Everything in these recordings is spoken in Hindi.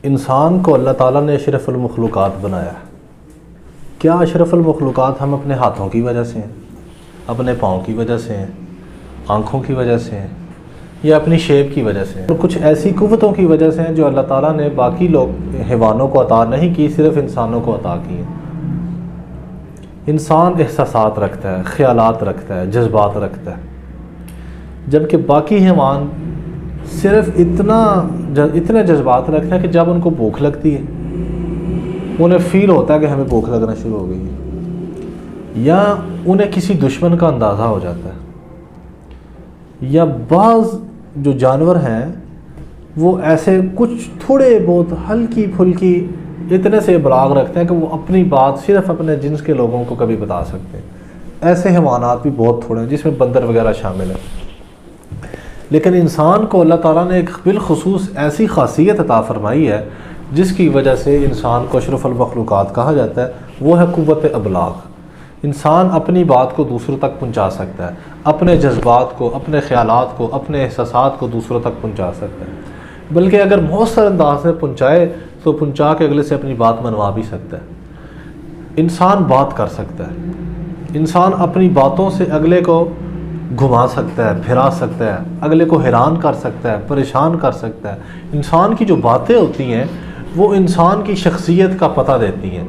इंसान को अल्लाह ताला ने अशरफुल मखलूक़ात बनाया है। क्या अशरफुल मखलूक़ात हम अपने हाथों की वजह से हैं, अपने पाँव की वजह से हैं, आँखों की वजह से हैं, या अपनी शेप की वजह से हैं? और कुछ ऐसी कुव्वतों की वजह से हैं जो अल्लाह ताला ने बाकी लोग हैवानों को अता नहीं की, सिर्फ इंसानों को अता की हैं। इंसान एहसासात रखता है, ख्यालात रखता है, जज्बात रखता है, जबकि बाकी हैवान सिर्फ इतने जज्बात रखते हैं कि जब उनको भूख लगती है उन्हें फ़ील होता है कि हमें भूख लगना शुरू हो गई है, या उन्हें किसी दुश्मन का अंदाज़ा हो जाता है, या बाज़ जो जानवर हैं वो ऐसे कुछ थोड़े बहुत हल्की फुल्की इतने से इबलाग रखते हैं कि वो अपनी बात सिर्फ अपने जिन्स के लोगों को कभी बता सकते हैं। ऐसे हैवानात भी बहुत थोड़े हैं जिसमें बंदर वगैरह शामिल है। लेकिन इंसान को अल्लाह ताला ने एक बिलखुसूस ऐसी खासियत अता फरमाई है जिसकी वजह से इंसान को अशरफुल मखलूक़ात कहा जाता है, वो है क़ुव्वत इबलाग। इंसान अपनी बात को दूसरों तक पहुंचा सकता है, अपने जज्बात को, अपने ख़यालात को, अपने एहसासात को दूसरों तक पहुंचा सकता है, बल्कि अगर मौसर अंदाज में पहुंचाए तो पहुंचा के अगले से अपनी बात मनवा भी सकता है। इंसान बात कर सकता है, इंसान अपनी बातों से अगले को घुमा सकता है, फिरा सकता है, अगले को हैरान कर सकता है, परेशान कर सकता है। इंसान की जो बातें होती हैं वो इंसान की शख्सियत का पता देती हैं।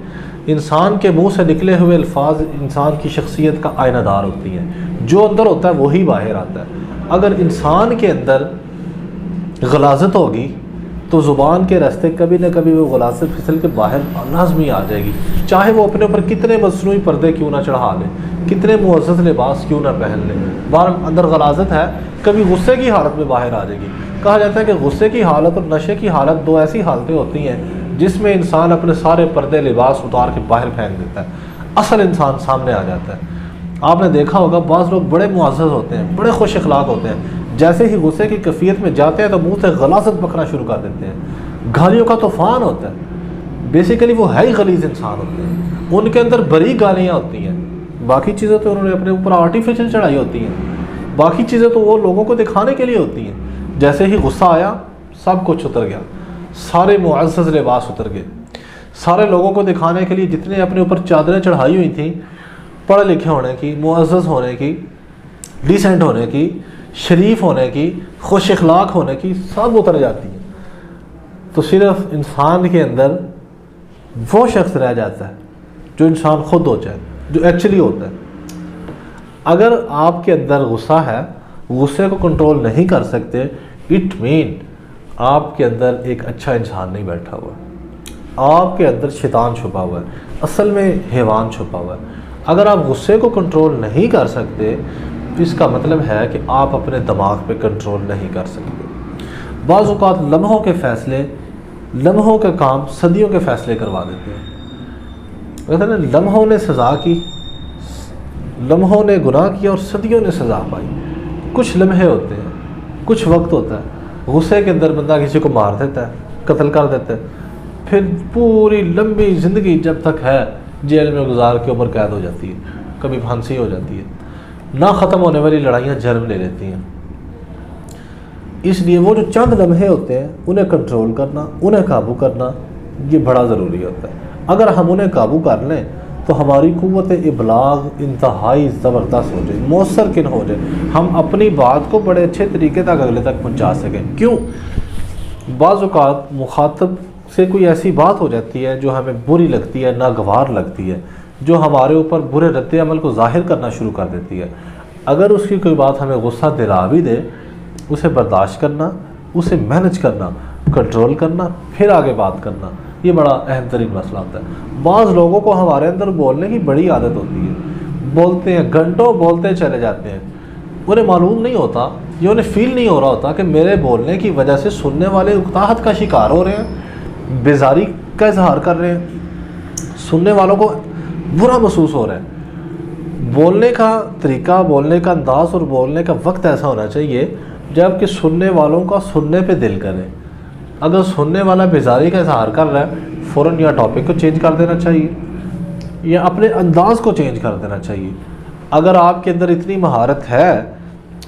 इंसान के मुंह से निकले हुए अल्फाज इंसान की शख्सियत का आयनादार होती हैं। जो अंदर होता है वही बाहर आता है। अगर इंसान के अंदर गलाजत होगी तो ज़ुबान के रास्ते कभी ना कभी वो गलाजत फिसल के बाहर लाजमी आ जाएगी, चाहे वो अपने ऊपर कितने मसनूई पर्दे क्यों ना चढ़ा ले, कितने मुअज़्ज़ज़ लिबास क्यों ना पहन ले, बाहर अंदर गलाजत है, कभी गुस्से की हालत में बाहर आ जाएगी। कहा जाता है कि गुस्से की हालत और नशे की हालत दो ऐसी हालतें होती हैं जिसमें इंसान अपने सारे पर्दे लिबास उतार के बाहर फेंक देता है, असल इंसान सामने आ जाता है। आपने देखा होगा बाज़ लोग बड़े मुअज़्ज़ज़ होते हैं, बड़े खुश अखलाक होते हैं, जैसे ही गुस्से की कैफियत में जाते हैं तो मुंह से गलाजत बकना शुरू कर देते हैं, गालियों का तूफ़ान होता है। बेसिकली वो है ही गलीज़ इंसान होते हैं, उनके अंदर बड़ी गालियाँ होती हैं। बाकी चीज़ें तो उन्होंने अपने ऊपर आर्टिफिशियल चढ़ाई होती हैं, बाकी चीज़ें तो वो लोगों को दिखाने के लिए होती हैं। जैसे ही गुस्सा आया सब कुछ उतर गया, सारे मुअज़्ज़ज़ लिबास उतर गए, सारे लोगों को दिखाने के लिए जितने अपने ऊपर चादरें चढ़ाई हुई थी, पढ़े लिखे होने की, मुअज़्ज़ज़ होने की, डिसेंट होने की, शरीफ होने की, खुश अखलाक होने की, सब उतर जाती हैं। तो सिर्फ इंसान के अंदर वो शख्स रह जाता है जो इंसान खुद हो जाए, जो एक्चुअली होता है। अगर आपके अंदर गुस्सा है, गुस्से को कंट्रोल नहीं कर सकते, इट मीन आपके अंदर एक अच्छा इंसान नहीं बैठा हुआ, आपके अंदर शैतान छुपा हुआ है, असल में हैवान छुपा हुआ है। अगर आप गुस्से को कंट्रोल नहीं कर सकते इसका मतलब है कि आप अपने दिमाग पे कंट्रोल नहीं कर सकते। बाज़ औक़ात लम्हों के फ़ैसले, लम्हों के काम सदियों के फ़ैसले करवा देते हैं। कहते हैं ना, लम्हों ने सज़ा की, लम्हों ने गुनाह किया और सदियों ने सज़ा पाई। कुछ लम्हे होते हैं, कुछ वक्त होता है, गुस्से के अंदर बंदा किसी को मार देता है, कत्ल कर देता है, फिर पूरी लंबी ज़िंदगी जब तक है जेल में गुजार के उम्र कैद हो जाती है, कभी फांसी हो जाती है, ना ख़त्म होने वाली लड़ाइयाँ जन्म ले लेती हैं। इसलिए वो जो चंद लम्हे होते हैं उन्हें कंट्रोल करना, उन्हें काबू करना, ये बड़ा ज़रूरी होता है। अगर हम उन्हें काबू कर लें तो हमारी क़ुव्वत इबलाग इंतहाई ज़बरदस्त हो जाए, मौसर किन हो जाए, हम अपनी बात को बड़े अच्छे तरीके तक अगले तक पहुँचा सकें। क्यों? बाज़ औक़ात मुखातब से कोई ऐसी बात हो जाती है जो हमें बुरी लगती है, नागवार लगती है, जो हमारे ऊपर बुरे रद्द अमल को ज़ाहिर करना शुरू कर देती है। अगर उसकी कोई बात हमें गुस्सा दिला भी दे, उसे बर्दाश्त करना, उसे मैनेज करना, कंट्रोल करना, फिर आगे बात करना, ये बड़ा अहम तरीन मसला होता है। बाज़ लोगों को हमारे अंदर बोलने की बड़ी आदत होती है, बोलते हैं, घंटों बोलते चले जाते हैं, उन्हें मालूम नहीं होता, ये उन्हें फ़ील नहीं हो रहा होता कि मेरे बोलने की वजह से सुनने वाले उकताहट का शिकार हो रहे हैं, बेजारी का इजहार कर रहे हैं, सुनने वालों को बुरा महसूस हो रहा है। बोलने का तरीका, बोलने का अंदाज़ और बोलने का वक्त ऐसा होना चाहिए जबकि सुनने वालों का सुनने पे दिल करे। अगर सुनने वाला बेजारी का इजहार कर रहा है, फ़ौरन या टॉपिक को चेंज कर देना चाहिए या अपने अंदाज़ को चेंज कर देना चाहिए। अगर आपके अंदर इतनी महारत है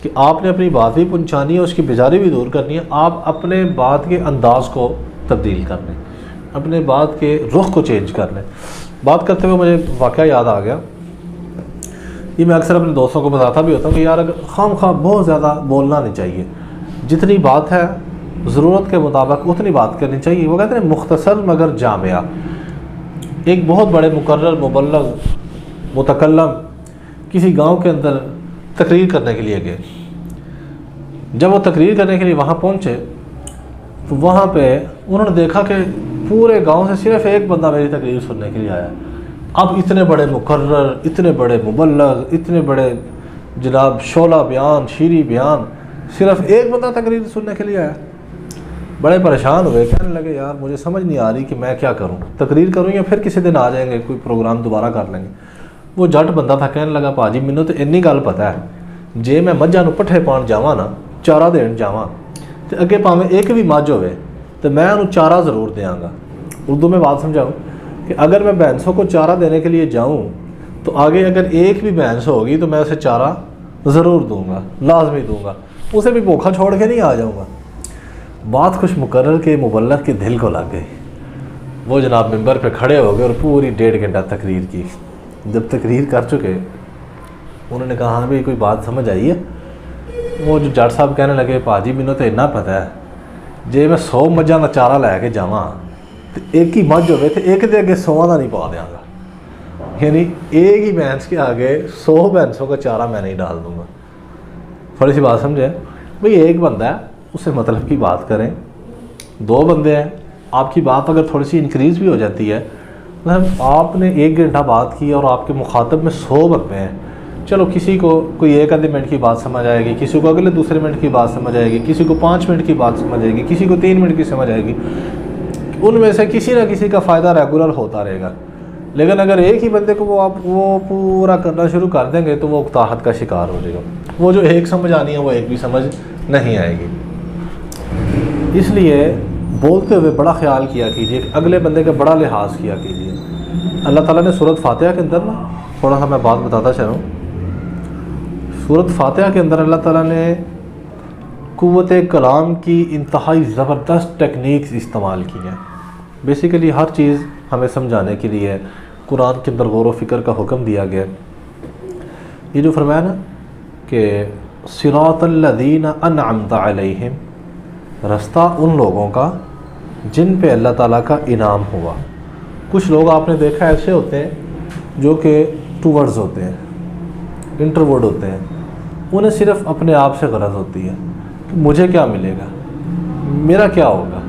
कि आपने अपनी बात भी पहुँचानी है, उसकी बेजारी भी दूर करनी है, आप अपने बात के अंदाज़ को तब्दील कर लें, अपने बात के रुख को चेंज कर लें। बात करते हुए मुझे वाक़या याद आ गया, ये मैं अक्सर अपने दोस्तों को बताता भी होता हूँ कि यार अगर खाम बहुत ज़्यादा बोलना नहीं चाहिए, जितनी बात है ज़रूरत के मुताबिक उतनी बात करनी चाहिए। वो कहते हैं मुख्तसर मगर जामिया। एक बहुत बड़े मुकर्रर मुबल्लग मुतकल्लम किसी गांव के अंदर तकरीर करने के लिए गए। जब वो तकरीर करने के लिए वहाँ पहुँचे तो वहाँ पे उन्होंने देखा कि पूरे गांव से सिर्फ एक बंदा मेरी तकरीर सुनने के लिए आया। अब इतने बड़े मुकर्रर, इतने बड़े मुबल्लग, इतने बड़े जनाब शोला बयान, शीरी बयान, सिर्फ एक बंदा तकरीर सुनने के लिए आया। बड़े परेशान हुए, कहने लगे यार मुझे समझ नहीं आ रही कि मैं क्या करूं, तकरीर करूं या फिर किसी दिन आ जाएंगे, कोई प्रोग्राम दोबारा कर लेंगे। वो जट बंदा था, कहने लगा भाजी मैनू तो इन्नी गल पता है, जे मैं मझां नूं पट्ठे पाउण जावां ना, चारा देण जावां तो अगे भावें एक भी मझ होवे तो मैं उन्हें चारा ज़रूर देंगा। उर्दू में बात समझाऊँ कि अगर मैं भैंसों को चारा देने के लिए जाऊँ तो आगे अगर एक भी भैंस होगी तो मैं उसे चारा ज़रूर दूँगा, लाजमी दूँगा, उसे भी भूखा छोड़ के नहीं आ जाऊँगा। बात कुछ मुकर्रर के मुबल्लग के दिल को लग गई। वो जनाब मिंबर पे खड़े हो गए और पूरी 1.5 घंटा तकरीर की। जब तकरीर कर चुके उन्होंने कहा हाँ भाई कोई बात समझ आई है। वो जो जट साहब कहने लगे भाजी मैनू तो इन्ना पता है, जे मैं 100 मझां का चारा लैके जावां तो एक ही मझ होवे तो एक दे अगे 100 का नहीं पा देंगा, यानी एक ही भैंस के आगे 100 भैंसों का चारा मैं नहीं डाल दूँगा। थोड़ी सी बात समझे भाई, एक बंदा है उससे मतलब की बात करें, 2 बंदे हैं, आपकी बात अगर थोड़ी सी इंक्रीज़ भी हो जाती है, मतलब आपने 1 घंटा बात की और आपके मुखातब में 100 बंदे हैं, चलो किसी को कोई 1 आधे मिनट की बात समझ आएगी, किसी को अगले दूसरे मिनट की बात समझ आएगी, किसी को 5 मिनट की बात समझ आएगी, किसी को 3 मिनट की समझ आएगी, उनमें से किसी ना किसी का फ़ायदा रेगुलर होता रहेगा। लेकिन अगर एक ही बंदे को वो पूरा करना शुरू कर देंगे तो वो उकताहट का शिकार हो जाएगा। वो जो एक समझ आनी है वो एक भी समझ नहीं आएगी। इसलिए बोलते हुए बड़ा ख्याल किया कीजिए, अगले बंदे का बड़ा लिहाज किया कीजिए। अल्लाह ताला ने सूरत फातिहा के अंदर ना थोड़ा सा मैं बात बताता चल रहा हूँ। सूरत फातिहा के अंदर अल्लाह ताला ने क़ुव्वत कलाम की इंतहाई ज़बरदस्त टेक्निक्स इस्तेमाल की हैं। बेसिकली हर चीज़ हमें समझाने के लिए कुरान के अंदर गौर व फ़िक्र का हुक्म दिया गया। ये जो फरमाया ना कि सिरातल्लज़ीना अनअमता अलैहिम, रास्ता उन लोगों का जिन पे अल्लाह ताला का इनाम हुआ। कुछ लोग आपने देखा ऐसे होते हैं जो कि टूवर्ड्स होते हैं, इंट्रोवर्ट होते हैं, उन्हें सिर्फ अपने आप से गरज होती है कि मुझे क्या मिलेगा, मेरा क्या होगा,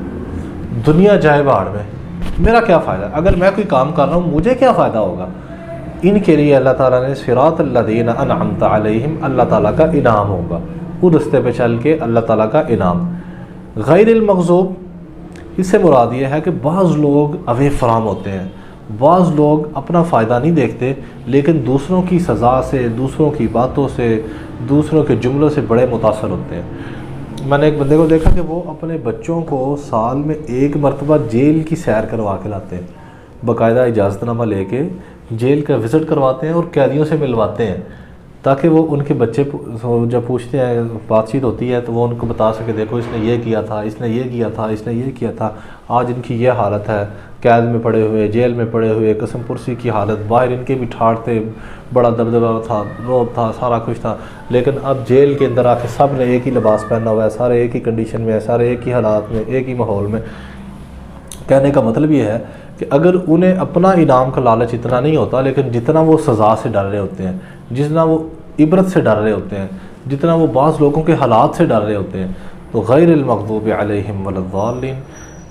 दुनिया जाए बाहर में, मेरा क्या फ़ायदा, अगर मैं कोई काम कर रहा हूँ मुझे क्या फ़ायदा होगा। इनके लिए अल्लाह ताला ने सिरातल्लज़ीना अनअमता अलैहिम, अल्लाह ताला का इनाम होगा, उस रास्ते पे चल के अल्लाह ताला का इनाम। गैरिल मग़ज़ूब, इससे मुराद ये है कि बाज़ लोग अवे फराम होते हैं, बाज़ लोग अपना फ़ायदा नहीं देखते लेकिन दूसरों की सज़ा से, दूसरों की बातों से, दूसरों के जुमलों से बड़े मुतासर होते हैं। मैंने एक बंदे को देखा कि वो अपने बच्चों को साल में 1 मरतबा जेल की सैर करवा के लाते हैं, बाकायदा इजाज़तनामा लेके जेल का विज़िट करवाते हैं और कैदियों से मिलवाते हैं, ताकि वो उनके बच्चे जब पूछते हैं, बातचीत होती है तो वो उनको बता सके देखो इसने ये किया था, इसने ये किया था, इसने ये किया था, आज इनकी ये हालत है, कैद में पड़े हुए, जेल में पड़े हुए, कसम पुरसी की हालत, बाहर इनके भी ठाठ थे, बड़ा दबदबा था, रोब था, सारा कुछ था, लेकिन अब जेल के अंदर आके सब ने एक ही लिबास पहना हुआ है, सारे एक ही कंडीशन में है, सारे एक ही हालात में, एक ही माहौल में। कहने का मतलब ये है कि अगर उन्हें अपना इनाम का लालच इतना नहीं होता, लेकिन जितना वो सज़ा से डर रहे होते हैं, जितना वो इबरत से डर रहे होते हैं, जितना वो बाज़ लोगों के हालात से डर रहे होते हैं, तो गैरिल मग़ज़ूबि अलैहिम वलद्दाल्लीन,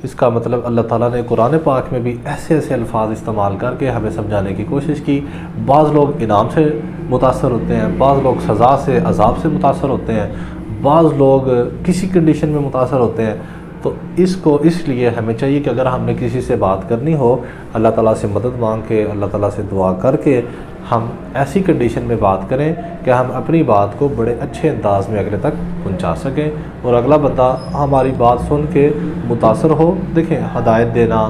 इसका मतलब अल्लाह ताला ने कुरान पाक में भी ऐसे ऐसे अल्फाज इस्तेमाल करके हमें समझाने की कोशिश की। बाज़ लोग इनाम से मुतासर होते हैं, बाज़ लोग सज़ा से, अज़ाब से मुतासर होते हैं, बाज़ लोग किसी कंडीशन में मुतासर होते हैं। तो इसको इसलिए हमें चाहिए कि अगर हमने किसी से बात करनी हो, अल्लाह ताला से मदद मांग के, अल्लाह ताला से दुआ करके हम ऐसी कंडीशन में बात करें कि हम अपनी बात को बड़े अच्छे अंदाज में अगले तक पहुंचा सकें और अगला बंदा हमारी बात सुन के मुतासर हो। देखें, हदायत देना,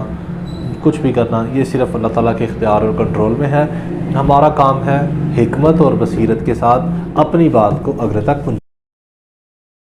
कुछ भी करना, ये सिर्फ़ अल्लाह ताला के इख्तियार और कंट्रोल में है। हमारा काम है हिकमत और बसीरत के साथ अपनी बात को अगले तक पहुँचा